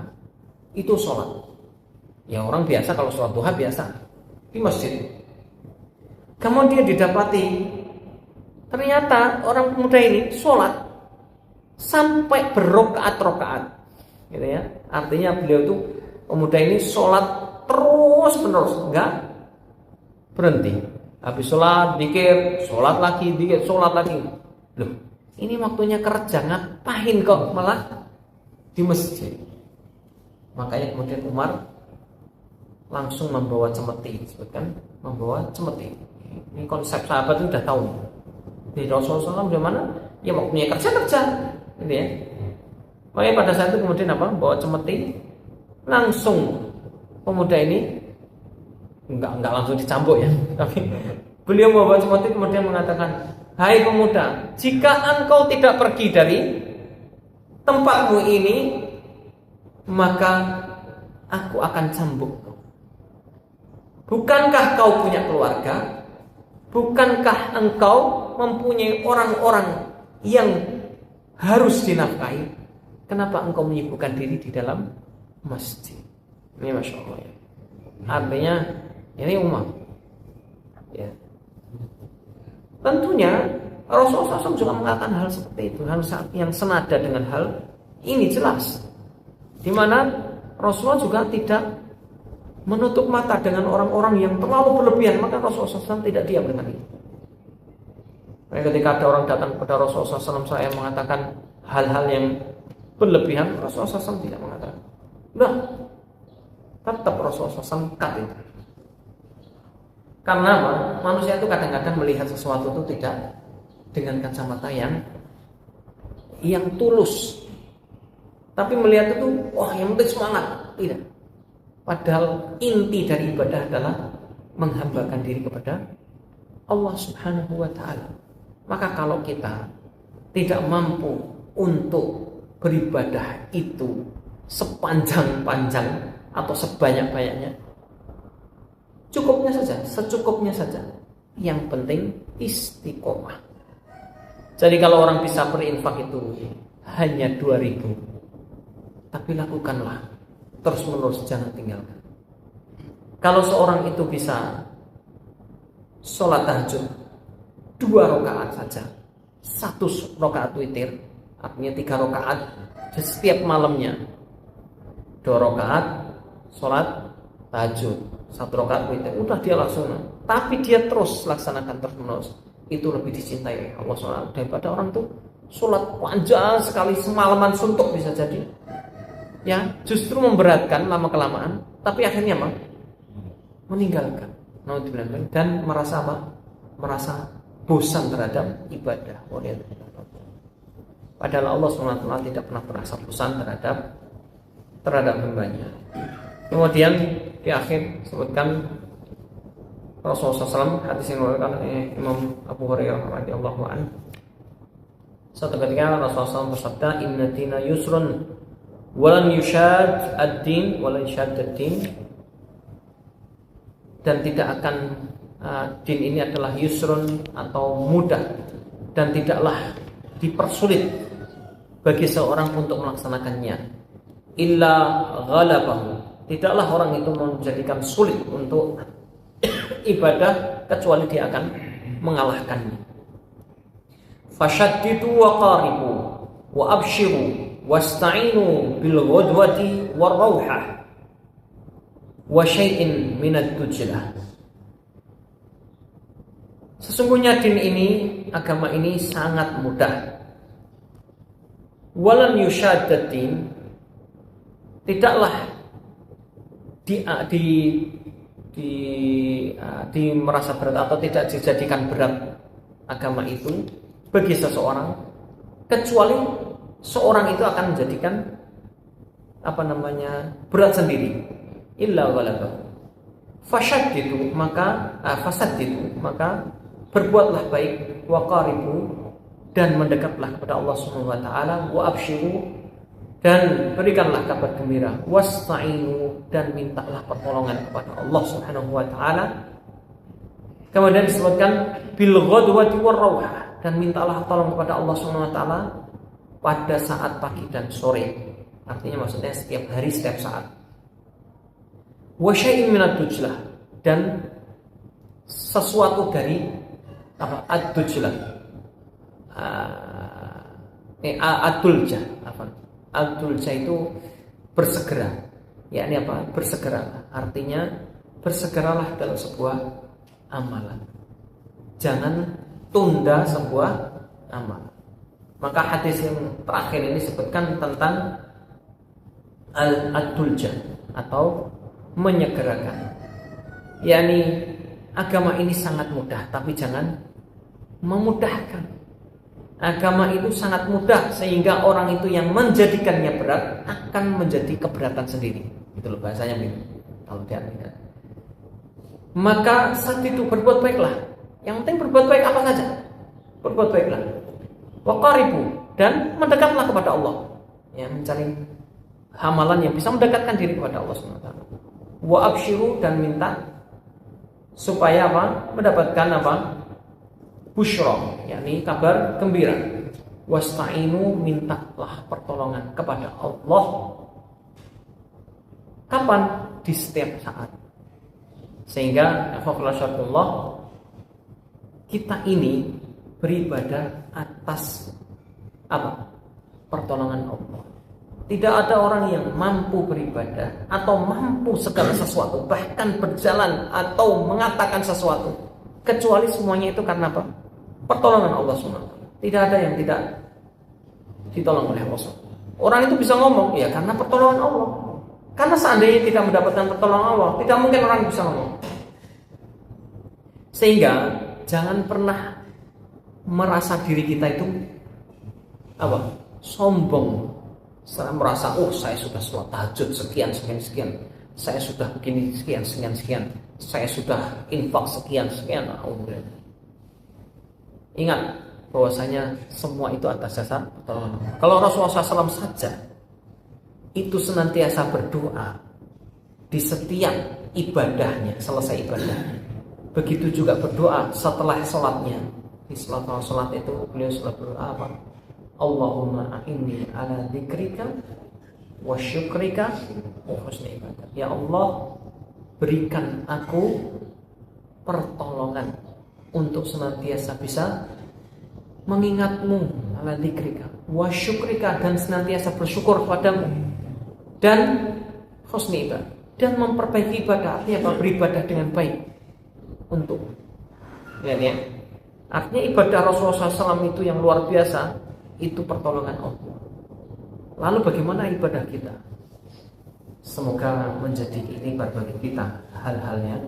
itu sholat. Ya orang biasa kalau sholat duha biasa di masjid. Kemudian didapati ternyata orang pemuda ini sholat sampai berrokaat-rokaat, gitu ya. Artinya beliau itu pemuda ini sholat terus menerus, enggak berhenti. Habis sholat dikir, sholat lagi, dikir, sholat lagi. Loh, ini waktunya kerja, ngapain kok malah di masjid? Makanya kemudian Umar langsung membawa cemeti, disebutkan membawa cemeti. Ini konsep sahabat itu sudah tahu. Di Rasulullah SAW bagaimana? Ya waktunya kerja, gitu ya. Makanya pada saat itu kemudian bawa cemeti, langsung pemuda ini enggak langsung dicambuk ya, tapi beliau membawa seperti kemudian mengatakan, hai pemuda, jika engkau tidak pergi dari tempatmu ini, maka aku akan cambuk. Bukankah kau punya keluarga? Bukankah engkau mempunyai orang-orang yang harus dinafkahi? Kenapa engkau menyibukkan diri di dalam masjid? Ini Masya Allah ya. Artinya ini umum ya. Tentunya Rasulullah SAW juga mengatakan hal seperti itu, hal yang senada dengan hal ini jelas, di mana Rasulullah juga tidak menutup mata dengan orang-orang yang terlalu berlebihan. Maka Rasulullah SAW tidak diam dengan itu. Ketika ada orang datang kepada Rasulullah SAW, saya mengatakan hal-hal yang berlebihan, Rasulullah SAW tidak mengatakan. Nah, tetap Rasulullah SAW cut itu. Karena manusia itu kadang-kadang melihat sesuatu itu tidak dengan kacamata yang tulus, tapi melihat itu, wah yang penting semangat. Tidak. Padahal inti dari ibadah adalah menghambakan diri kepada Allah Subhanahu wa ta'ala. Maka kalau kita tidak mampu untuk beribadah itu sepanjang-panjang atau sebanyak-banyaknya, cukupnya saja, secukupnya saja. Yang penting istiqomah. Jadi kalau orang bisa berinfak itu hanya 2.000, tapi lakukanlah terus menerus, jangan tinggalkan. Kalau seorang itu bisa sholat tahajud 2 rakaat saja, 1 rakaat witir, artinya 3 rakaat setiap malamnya, 2 rakaat sholat tahajud, 1 rakaat witir, udah dia langsung. Tapi dia terus laksanakan terus menerus, itu lebih dicintai Allah SWT daripada orang tuh sholat panjang sekali semalaman suntuk bisa jadi. Ya, justru memberatkan lama kelamaan, tapi akhirnya meninggalkan. Dan merasa merasa bosan terhadap ibadah. Padahal Allah SWT tidak pernah merasa bosan terhadap hambanya. Kemudian di akhir sebutkan Rasulullah SAW, hadis yang diriwayatkan oleh Imam Abu Hurairah radhiyallahu anhu. Suatu ketika Rasulullah SAW bersabda, "Inna dina yusrun walan yushad ad-din walan yushad ad-din." Dan tidak akan din ini adalah yusrun atau mudah, dan tidaklah dipersulit bagi seorang untuk melaksanakannya. Illa ghalabahu, tidaklah orang itu menjadikan sulit untuk ibadah kecuali dia akan mengalahkannya. Fashaddidu wa qaribu wa abshiru wasta'inu bil ghadwati war rauhah wa syai'in minad dujlah. Sesungguhnya din ini, agama ini sangat mudah. Walan yushaddatin, tidaklah di merasa berat atau tidak dijadikan berat agama itu bagi seseorang, kecuali seorang itu akan menjadikan berat sendiri. Illa ghalabah fasaddidu, maka berbuatlah baik, waqaribu, dan mendekatlah kepada Allah Subhanahu wa taala, wa abshiru, dan berikanlah kabar gembira, wasta'inu, dan mintalah pertolongan kepada Allah Subhanahu wa taala. Kemudian disebutkan bil ghadwati war rauhah, dan mintalah tolong kepada Allah Subhanahu wa taala pada saat pagi dan sore. Artinya maksudnya setiap hari, setiap saat. Wa syai'in minad dujlah, dan sesuatu dari ad-dujlah, ad-dulja, ad-dulja itu bersegera. Yakni bersegeralah, artinya bersegeralah dalam sebuah amalan, jangan tunda sebuah amalan. Maka hadis yang terakhir ini sebutkan tentang ad-dulja atau menyegerakan. Yakni agama ini sangat mudah, tapi jangan memudahkan. Agama itu sangat mudah sehingga orang itu yang menjadikannya berat akan menjadi keberatan sendiri. Itu loh bahasanya gitu. Kalau diartikan. maka saat itu berbuat baiklah. Yang penting berbuat baik apa saja. Berbuat baiklah. Wa qaribu, dan mendekatlah kepada Allah. Ya, mencari amalan yang bisa mendekatkan diri kepada Allah Subhanahu wa taala. Wa absyiru, dan minta supaya apa? Mendapatkan apa? Busyra, yakni kabar gembira. Wasta'inu, mintalah pertolongan kepada Allah. Kapan? Di setiap saat. Sehingga kita ini beribadah atas apa? Pertolongan Allah. Tidak ada orang yang mampu beribadah atau mampu segala sesuatu, bahkan berjalan atau mengatakan sesuatu, kecuali semuanya itu karena apa? Pertolongan Allah SWT. Tidak ada yang tidak ditolong oleh Allah SWT. Orang itu bisa ngomong, ya karena pertolongan Allah. Karena seandainya tidak mendapatkan pertolongan Allah, tidak mungkin orang bisa ngomong. Sehingga jangan pernah merasa diri kita itu apa? Sombong. Saya merasa, saya sudah sholat tahajud sekian, saya sudah begini sekian, saya sudah infak sekian. Ingat bahwasanya semua itu atas dasar pertolongan. Kalau Rasulullah SAW saja itu senantiasa berdoa di setiap ibadahnya, selesai ibadahnya. Begitu juga berdoa setelah sholatnya. Di sholat itu beliau selalu berdoa apa? Allahumma a'inni ala dzikrika wa syukrika wa husni ibadah. Ya Allah, berikan aku pertolongan untuk senantiasa bisa mengingatmu, ala dzikrika wa syukrika, dan senantiasa bersyukur padamu, dan husni ibadah, dan memperbaiki ibadah. Artinya apa? Beribadah dengan baik untuk ya. Artinya ibadah Rasulullah SAW itu yang luar biasa. Itu pertolongan Allah. Lalu bagaimana ibadah kita? Semoga menjadi itibar bagi kita hal-halnya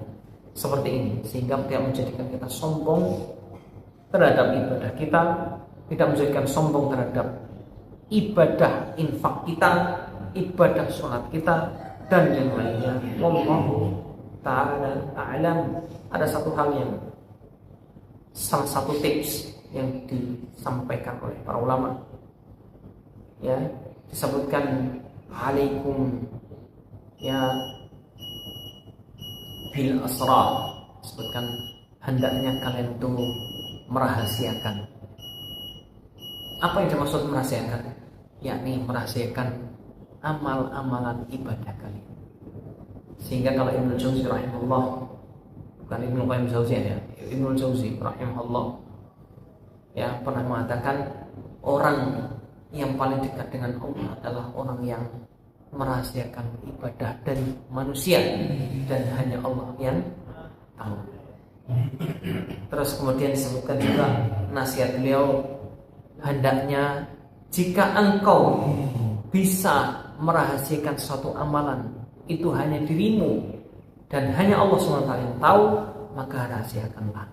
seperti ini, sehingga tidak menjadikan kita sombong terhadap ibadah kita, tidak menjadikan sombong terhadap ibadah infak kita, ibadah sholat kita, dan yang lainnya. Wallahu ta'ala a'lam. Ada satu hal yang salah satu tips yang disampaikan oleh para ulama, ya, disebutkan alaikum ya bil asrar, disebutkan hendaknya kalian itu merahasiakan. Apa yang dimaksud merahasiakan? Yakni merahasiakan amal-amalan ibadah kalian. Sehingga kalau Ibnu Jauzi rahimahullah, bukan Ibnu Qayyim Jauziyah ya, Ibnu Jauzi rahimahullah ya pernah mengatakan orang yang paling dekat dengan Allah adalah orang yang merahasiakan ibadah dari manusia dan hanya Allah yang tahu. Terus kemudian disebutkan juga nasihat beliau, hendaknya jika engkau bisa merahasiakan suatu amalan, itu hanya dirimu dan hanya Allah SWT yang tahu, maka rahasiakanlah.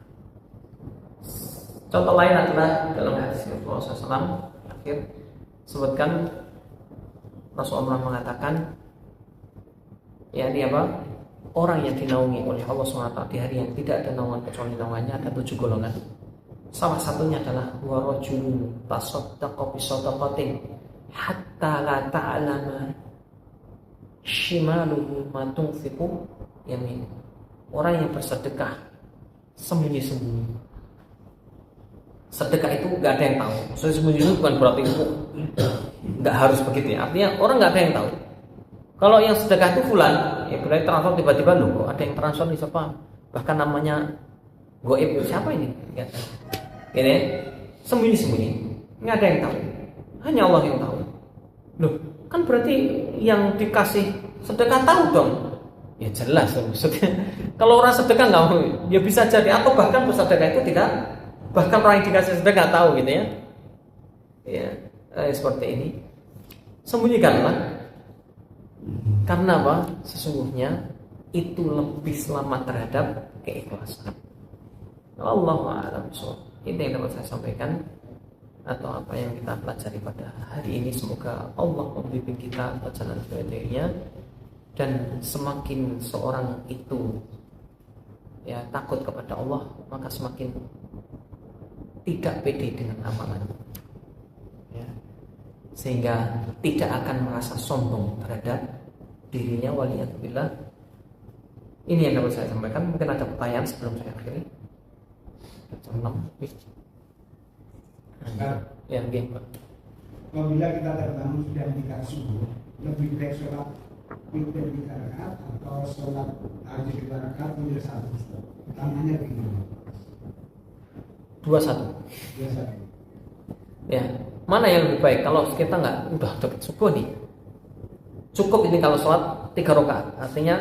Contoh lain adalah dalam hadis Rasulullah SAW akhir sebutkan Rasulullah mengatakan, ya ini apa? Orang yang dinaungi oleh Allah SWT di hari yang tidak ada naungan kecuali naungannya, ada 7 golongan. Salah satunya adalah wa rajulun tasaddaqa bi shadaqatin hatta la ta'lama shimaluhu ma tunfiqu yamin. Orang yang bersedekah sembunyi-sembunyi. Sedekah itu nggak ada yang tahu. Maksudnya sembunyi-sembunyi bukan berarti itu nggak harus begitu ya. Artinya orang nggak ada yang tahu. Kalau yang sedekah itu fulan, ya berarti transfer tiba-tiba loh, ada yang transfer nih siapa? Bahkan namanya goib, siapa ini? Ya. Ini sembunyi-sembunyi, nggak ada yang tahu. Hanya Allah yang tahu. Loh, kan berarti yang dikasih sedekah tahu dong? Ya jelas maksudnya. Kalau orang sedekah nggak mau, ya bisa jadi atau bahkan bersedekah itu tidak. Bahkan orang yang dikasih sedekah tahu gitu ya. Ya, seperti ini. Sembunyikanlah. Karena apa? Sesungguhnya itu lebih selamat terhadap keikhlasan. Allahu a'lam bishawab. Ini yang dapat saya sampaikan atau apa yang kita pelajari pada hari ini. Semoga Allah membimbing kita ke jalan sebaik-baiknya, dan semakin seorang itu ya takut kepada Allah, maka semakin tidak pede dengan amalan, ya, sehingga tidak akan merasa sombong terhadap dirinya. Waliyadzubillah. Ini yang dapat saya sampaikan. Mungkin ada pertanyaan sebelum saya akhiri. Jam 6. Ya, begini Pak. Apabila kita terbangun sudah dekat subuh, lebih baik sholat witir 3 rakaat atau sholat tahajud 2 rakaat menjadi 1. Namanya begini. 21. Biasa. Ya, mana yang lebih baik? Kalau kita nggak udah dekat subuh nih, cukup ini kalau sholat 3 rakaat, artinya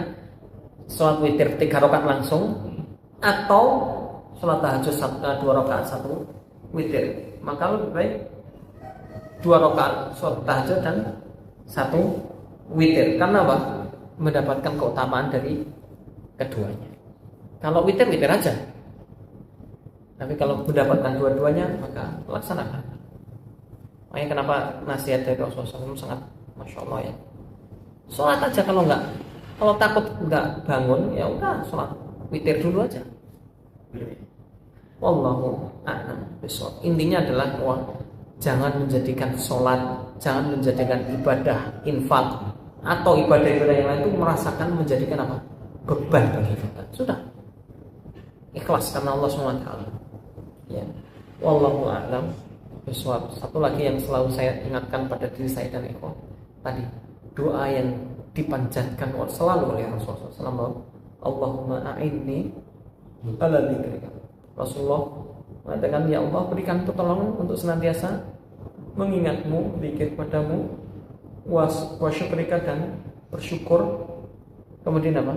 sholat witir 3 rakaat langsung, atau sholat tahajud 2 rakaat 1 witir, maka lebih baik 2 rakaat sholat tahajud dan 1 witir. Karena apa? Mendapatkan keutamaan dari keduanya. Kalau witir aja. Tapi kalau mendapatkan dua-duanya, maka laksanakan. Makanya kenapa nasihat dari Rasulullah SAW sangat Masya Allah ya. Sholat aja, kalau takut nggak bangun, ya udah sholat witir dulu aja. Wallahu a'lam bishawab. Intinya adalah jangan menjadikan sholat, jangan menjadikan ibadah infak atau ibadah-ibadah yang lain itu merasakan menjadikan apa? Beban bagi kita. Sudah ikhlas karena Allah SWT. Ya, wallahu a'lam bishawab. Satu lagi yang selalu saya ingatkan pada diri saya dan ikhwan tadi, doa yang dipanjatkan selalu oleh Rasulullah SAW. Allahumma a'inni ala dzikrika. Rasulullah mengatakan, ya Allah, berikan pertolongan untuk senantiasa mengingatmu, zikir padamu, wa syukrika, dan bersyukur, kemudian apa?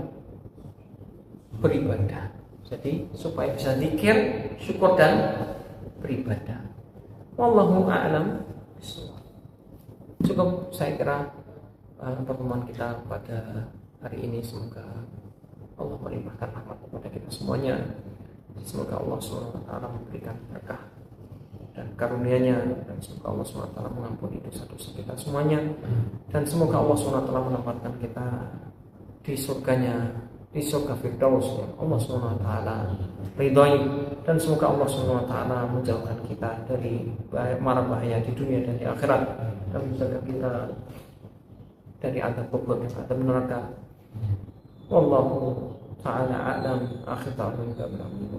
Beribadah. Jadi supaya bisa zikir, syukur, dan beribadah. Wallahu a'lam bishawab. Cukup saya kira pertemuan kita pada hari ini. Semoga Allah melimpahkan rahmat kepada kita semuanya. Semoga Allah SWT memberikan berkah dan karunia-Nya, dan semoga Allah SWT mengampuni dosa-dosa kita semuanya, dan semoga Allah SWT menempatkan kita di surganya, di surga Firdaus yang Allah SWT ridhoi, dan semoga Allah SWT menjauhkan kita dari mara bahaya di dunia dan di akhirat, dan menjaga kita dari azab kubur dan azab neraka. Wallahu ta'ala a'lam. Akhir ta'ala wa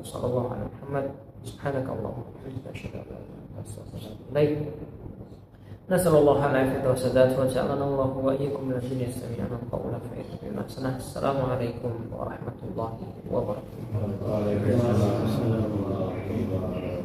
sallallahu ala Muhammad. Subhanakallahumma wa bihamdika asyhadu an la ilaha illa anta astaghfiruka wa atubu ilaik. Nasallallahu al-afiyata wa sadat wa ja'alana Allahu wa iyyakum min alladhina yastami'una al-qawla fayattabi'una ahsanah. Assalamualaikum warahmatullahi wabarakatuh. Waalaikumsalam warahmatullahi wabarakatuh.